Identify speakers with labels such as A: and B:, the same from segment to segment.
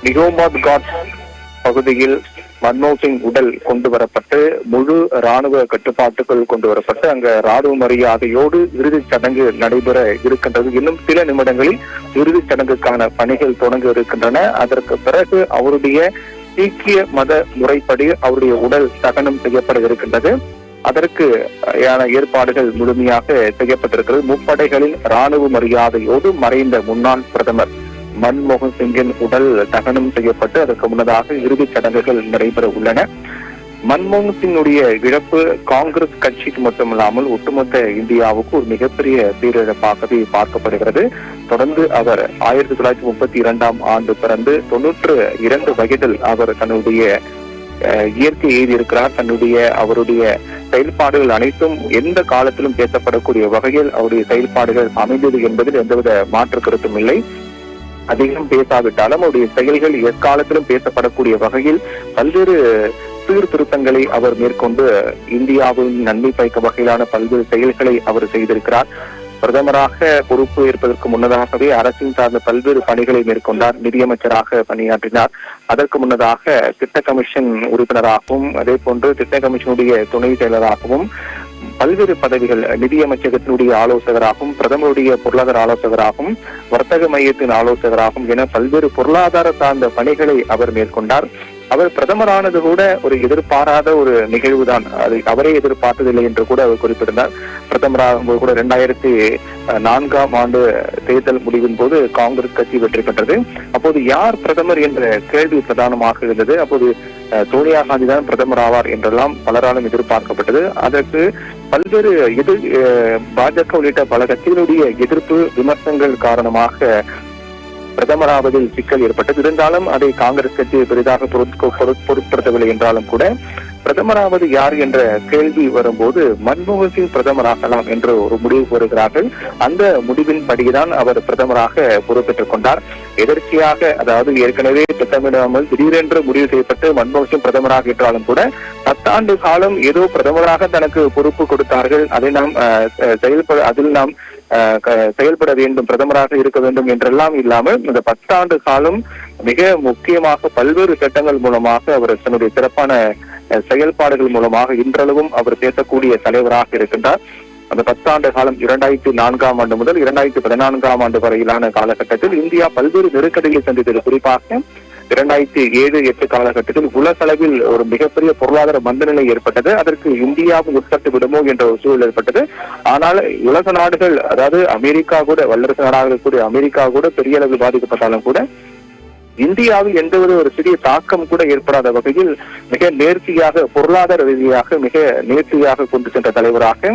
A: நிகோமாத் God பகுதியில் மன்மோகன் சிங் உடல் கொண்டு வரப்பட்டு முழு ராணுவ கட்டுப்பாட்டுக்குள் கொண்டு வரப்பட்டு அங்க ராணுவ மரியாதையோடு இறுதிச் சடங்கு நடைபெற இருக்கின்றது. இன்னும் சில நிமிடங்களில் இறுதிச் சடங்குக்கான பணிகள் தொடங்க இருக்கின்றன. அதற்கு பிறகு அவருடைய சீக்கிய மத முறைப்படி அவருடைய உடல் தகனம் செய்யப்பட இருக்கின்றது. அதற்கு ஏற்பாடுகள் முழுமையாக செய்யப்பட்டிருக்கிறது. முப்படைகளின் ராணுவ மரியாதையோடு மறைந்த முன்னாள் பிரதமர் மன்மோகன் சிங்கின் உடல் தகனம் செய்யப்பட்டு அதற்கு முன்னதாக இறுதிச் சடங்குகள் நடைபெற உள்ளன. மன்மோகன் சிங்குடைய இழப்பு காங்கிரஸ் கட்சிக்கு மட்டுமில்லாமல் ஒட்டுமொத்த இந்தியாவுக்கு ஒரு மிகப்பெரிய பேரிழப்பாகவே பார்க்கப்படுகிறது. தொடர்ந்து அவர் 1932 பிறந்து 92 வயதில் அவர் தன்னுடைய இயற்கை எழுதியிருக்கிறார். அவருடைய செயல்பாடுகள் அனைத்தும் எந்த காலத்திலும் பேசப்படக்கூடிய வகையில் அவருடைய செயல்பாடுகள் அமைந்தது என்பதில் எந்தவித மாற்று கருத்தும் இல்லை. அதிகம் பேசாவிட்டாலும் அவருடைய செயல்கள் எக்காலத்திலும் பேசப்படக்கூடிய வகையில் பல்வேறு சீர்திருத்தங்களை அவர் மேற்கொண்டு இந்தியாவின் நன்மை பயக்க வகையிலான பல்வேறு செயல்களை அவர் செய்திருக்கிறார். பிரதமராக பொறுப்பு ஏற்பதற்கு முன்னதாகவே அரசின் சார்ந்த பல்வேறு பணிகளை மேற்கொண்டார். நிதியமைச்சராக பணியாற்றினார். அதற்கு முன்னதாக திட்ட கமிஷன் உறுப்பினராகவும் அதே போன்று திட்ட கமிஷனுடைய துணை செயலராகவும் பல்வேறு பதவிகள், நிதியமைச்சகத்தினுடைய ஆலோசகராகவும் பிரதமருடைய பொருளாதார ஆலோசகராகவும் வர்த்தக மையத்தின் ஆலோசகராகவும் என பல்வேறு பொருளாதார சார்ந்த பணிகளை அவர் மேற்கொண்டார். அவர் பிரதமரானது கூட ஒரு எதிர்பாராத ஒரு நிகழ்வுதான். அது அவரே எதிர்பார்த்ததில்லை என்று கூட அவர் குறிப்பிட்டார். பிரதமராக கூட 2004 தேர்தல் முடிவின் போது காங்கிரஸ் கட்சி வெற்றி பெற்றது. அப்போது யார் பிரதமர் என்ற கேள்வி பிரதானமாக இருந்தது. அப்போது சோனியா காந்தி தான் பிரதமர் ஆவார் என்றெல்லாம் பலராலும் எதிர்பார்க்கப்பட்டது. அதற்கு பல்வேறு பாஜக உள்ளிட்ட பல கட்சிகளுடைய எதிர்ப்பு விமர்சனங்கள் காரணமாக பிரதமராவதில் சிக்கல் ஏற்பட்டது. இருந்தாலும் அதை காங்கிரஸ் கட்சி பெரிதாக பொருட்படுத்தவில்லை என்றாலும் கூட பிரதமராவது யார் என்ற கேள்வி வரும்போது மன்மோகன் சிங் பிரதமராகலாம் என்று ஒரு முடிவு வருகிறார்கள். அந்த முடிவின் படிதான் அவர் பிரதமராக பொறுப்பேற்றுக் கொண்டார். எதர்ச்சியாக, அதாவது ஏற்கனவே திட்டமிடாமல் திடீரென்று முடிவு செய்யப்பட்டு மன்மோகன் சிங் பிரதமராக என்றாலும் கூட 10 ஆண்டு காலம் ஏதோ பிரதமராக தனக்கு பொறுப்பு கொடுத்தார்கள். அதை நாம் செயல்பட வேண்டும், பிரதமராக இருக்க வேண்டும் என்றெல்லாம் இல்லாமல் இந்த 10 ஆண்டு காலம் மிக முக்கியமாக பல்வேறு சட்டங்கள் மூலமாக அவர் தன்னுடைய சிறப்பான செயல்பாடுகள் மூலமாக இன்றளவும் அவர் பேசக்கூடிய தலைவராக இருக்கின்றார். அந்த 10 ஆண்டு காலம் 2004 முதல் 2014 வரையிலான காலகட்டத்தில் இந்தியா பல்வேறு நெருக்கடிகளை சந்தித்தது. குறிப்பாக 2007-8 காலகட்டத்தில் உலக அளவில் ஒரு மிகப்பெரிய பொருளாதார மந்தநிலை ஏற்பட்டது. அதற்கு இந்தியாவும் உட்பட்டு விடுமோ என்ற ஒரு சூழல் ஏற்பட்டது. ஆனால் உலக நாடுகள், அதாவது அமெரிக்கா கூட, வல்லரசு நாடாக இருக்கக்கூடிய அமெரிக்கா கூட பெரிய அளவில் பாதிக்கப்பட்டாலும் கூட இந்தியாவில் எந்தவித ஒரு சிறிய தாக்கம் கூட ஏற்படாத வகையில் மிக நேர்த்தியாக, பொருளாதார ரீதியாக மிக நேர்த்தியாக கொண்டு சென்ற தலைவராக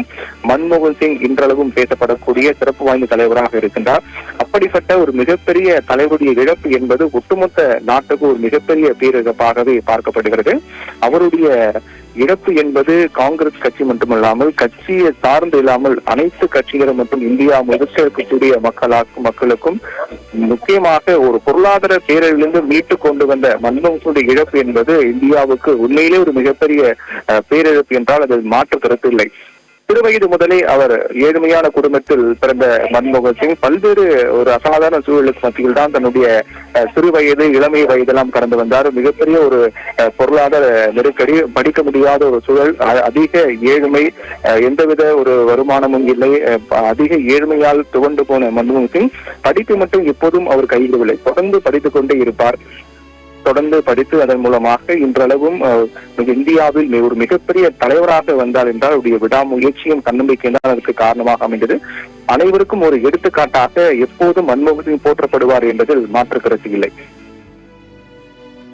A: மன்மோகன் சிங் இன்றளவும் பேசப்படக்கூடிய சிறப்பு வாய்ந்த தலைவராக இருக்கின்றார். அப்படிப்பட்ட ஒரு மிகப்பெரிய தலைவருடைய இழப்பு என்பது ஒட்டுமொத்த நாட்டுக்கு ஒரு மிகப்பெரிய பேரிழப்பாகவே பார்க்கப்படுகிறது. அவருடைய இழப்பு என்பது காங்கிரஸ் கட்சி மட்டுமல்லாமல் கட்சியை சார்ந்து இல்லாமல் அனைத்து கட்சிகளும் மற்றும் இந்தியா முழுக்க இருக்கக்கூடிய மக்களுக்கும் முக்கியமாக ஒரு பொருளாதார பேரழிவிலிருந்து மீட்டு கொண்டு வந்த மன்மோகனுடைய இழப்பு என்பது இந்தியாவுக்கு உண்மையிலே ஒரு மிகப்பெரிய பேரிழப்பு என்றால் அது மாற்று கருத்து இல்லை. சிறுவயது முதலே அவர் ஏழ்மையான குடும்பத்தில் பிறந்த மன்மோகன் சிங் பல்வேறு ஒரு அசாதாரண சூழலுக்கு மத்தியில் தான் தன்னுடைய சிறுவயது, இளமை வயதெல்லாம் கடந்து வந்தார். மிகப்பெரிய ஒரு பொருளாதார நெருக்கடி, படிக்க முடியாத ஒரு சூழல், அதிக ஏழ்மை, எந்தவித ஒரு வருமானமும் இல்லை, அதிக ஏழ்மையால் துவண்டு போன மன்மோகன் சிங் படிப்பு மட்டும் எப்போதும் அவர் கைவிடவில்லை. தொடர்ந்து படித்துக் கொண்டே இருப்பார். தொடர்ந்து படித்து அதன் மூலமாக இன்றளவும் இந்தியாவில் ஒரு மிகப்பெரிய தலைவராக வந்தார் என்றால் அவருடைய விடாமுயற்சியும் தன்னம்பிக்கையும் தான் அதற்கு காரணமாக அமைந்தது. அனைவருக்கும் ஒரு எடுத்துக்காட்டாக எப்போதும் மன்மோகன் சிங் போற்றப்படுவார் என்பதில் மாற்று கருத்து இல்லை.